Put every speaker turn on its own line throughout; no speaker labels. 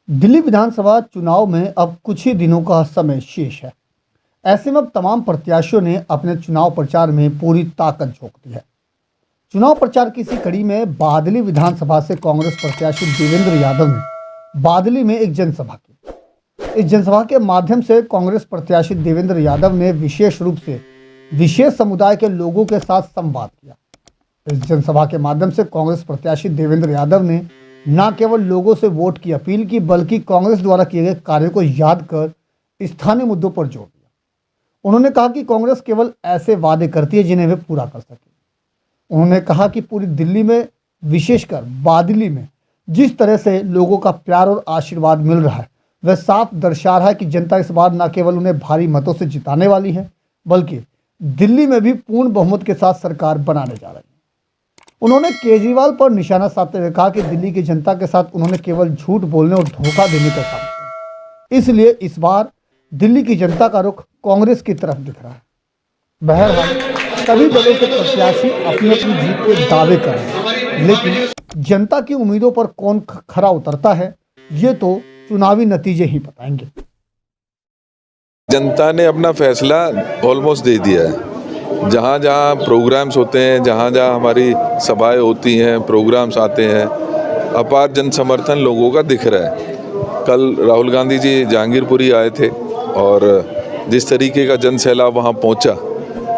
दिल्ली विधानसभा चुनाव में अब कुछ ही दिनों का समय शेष है। ऐसे में अब तमाम प्रत्याशियों ने अपने चुनाव प्रचार में पूरी ताकत झोंक दी है। चुनाव प्रचार की इसी कड़ी में बादली विधानसभा से कांग्रेस प्रत्याशी देवेंद्र यादव ने बादली में एक जनसभा की। इस जनसभा के माध्यम से कांग्रेस प्रत्याशी देवेंद्र यादव ने विशेष रूप से विशेष समुदाय के लोगों के साथ संवाद किया। इस जनसभा के माध्यम से कांग्रेस प्रत्याशी देवेंद्र यादव ने न केवल लोगों से वोट की अपील की, बल्कि कांग्रेस द्वारा किए गए कार्यों को याद कर स्थानीय मुद्दों पर जोर दिया। उन्होंने कहा कि कांग्रेस केवल ऐसे वादे करती है जिन्हें वे पूरा कर सके। उन्होंने कहा कि पूरी दिल्ली में, विशेषकर बादली में जिस तरह से लोगों का प्यार और आशीर्वाद मिल रहा है, वह साफ दर्शा रहा है कि जनता इस बार न केवल उन्हें भारी मतों से जिताने वाली है, बल्कि दिल्ली में भी पूर्ण बहुमत के साथ सरकार बनाने जा रही है। उन्होंने केजरीवाल पर निशाना साधते हुए कहा कि दिल्ली की जनता के साथ उन्होंने केवल झूठ बोलने और धोखा देने का काम किया, इसलिए इस बार दिल्ली की जनता का रुख कांग्रेस की तरफ दिख रहा है। बहरहाल सभी दलों के प्रत्याशी अपनी अपनी जीत के दावे कर रहे हैं, लेकिन जनता की उम्मीदों पर कौन खरा उतरता है, ये तो चुनावी नतीजे ही बताएंगे।
जनता ने अपना फैसला ऑलमोस्ट दे दिया है। जहाँ जहाँ प्रोग्राम्स होते हैं, जहाँ जहाँ हमारी सभाएं होती हैं, प्रोग्राम्स आते हैं, अपार जन समर्थन लोगों का दिख रहा है। कल राहुल गांधी जी जहांगीरपुरी आए थे और जिस तरीके का जन सैलाब वहाँ पहुँचा,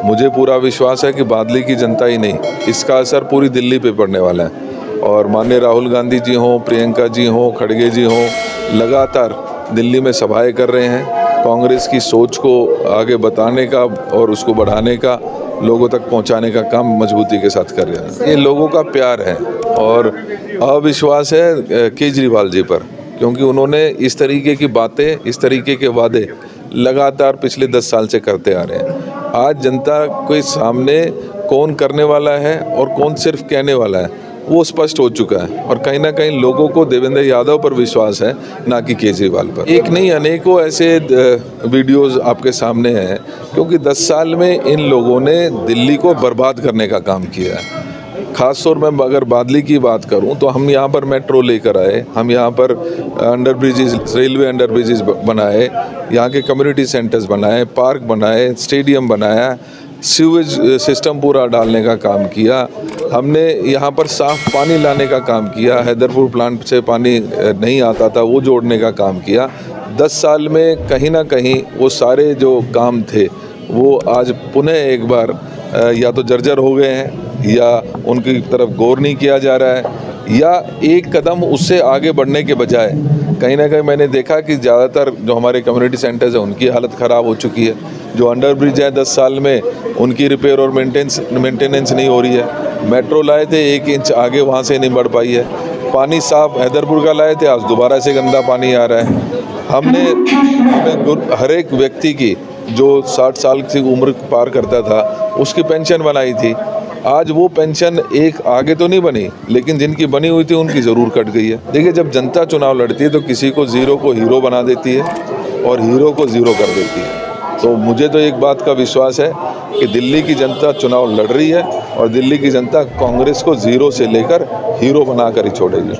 मुझे पूरा विश्वास है कि बादली की जनता ही नहीं, इसका असर पूरी दिल्ली पे पड़ने वाला है। और माननीय राहुल गांधी जी हों, प्रियंका जी हों, खड़गे जी हों, लगातार दिल्ली में सभाएं कर रहे हैं। कांग्रेस की सोच को आगे बताने का और उसको बढ़ाने का, लोगों तक पहुंचाने का काम मजबूती के साथ कर रहे हैं। ये लोगों का प्यार है और अविश्वास है केजरीवाल जी पर, क्योंकि उन्होंने इस तरीके की बातें, इस तरीके के वादे लगातार पिछले 10 साल से करते आ रहे हैं। आज जनता के सामने कौन करने वाला है और कौन सिर्फ कहने वाला है, वो स्पष्ट हो चुका है। और कहीं ना कहीं लोगों को देवेंद्र यादव पर विश्वास है, ना कि केजरीवाल पर। एक नहीं, अनेकों ऐसे वीडियोस आपके सामने हैं, क्योंकि 10 साल में इन लोगों ने दिल्ली को बर्बाद करने का काम किया है। खासतौर में अगर बादली की बात करूं तो हम यहाँ पर मेट्रो लेकर आए, हम यहाँ पर under bridges, railway under bridges बनाए, यहाँ के कम्युनिटी सेंटर्स बनाए, पार्क बनाए, स्टेडियम बनाया, सीवेज सिस्टम पूरा डालने का काम किया। हमने यहाँ पर साफ पानी लाने का काम किया, हैदरपुर प्लांट से पानी नहीं आता था, वो जोड़ने का काम किया। 10 साल में कहीं ना कहीं वो सारे जो काम थे वो आज पुनः एक बार या तो जर्जर हो गए हैं, या उनकी तरफ गौर नहीं किया जा रहा है, या एक कदम उससे आगे बढ़ने के बजाय कहीं ना कहीं मैंने देखा कि ज़्यादातर जो हमारे कम्युनिटी सेंटर्स हैं उनकी हालत ख़राब हो चुकी है। जो अंडर ब्रिज है 10 साल में उनकी रिपेयर और मेंटेनेंस नहीं हो रही है। मेट्रो लाए थे, 1 इंच आगे वहाँ से नहीं बढ़ पाई है। पानी साफ हैदरपुर का लाए थे, आज दोबारा से गंदा पानी आ रहा है। हमें हर एक व्यक्ति की जो 60 साल की उम्र पार करता था उसकी पेंशन बनाई थी। आज वो पेंशन एक आगे तो नहीं बनी, लेकिन जिनकी बनी हुई थी उनकी ज़रूर कट गई है। देखिए, जब जनता चुनाव लड़ती है तो किसी को ज़ीरो को हीरो बना देती है और हीरो को ज़ीरो कर देती है। तो मुझे तो एक बात का विश्वास है कि दिल्ली की जनता चुनाव लड़ रही है और दिल्ली की जनता कांग्रेस को ज़ीरो से लेकर हीरो बना कर ही छोड़ेगी।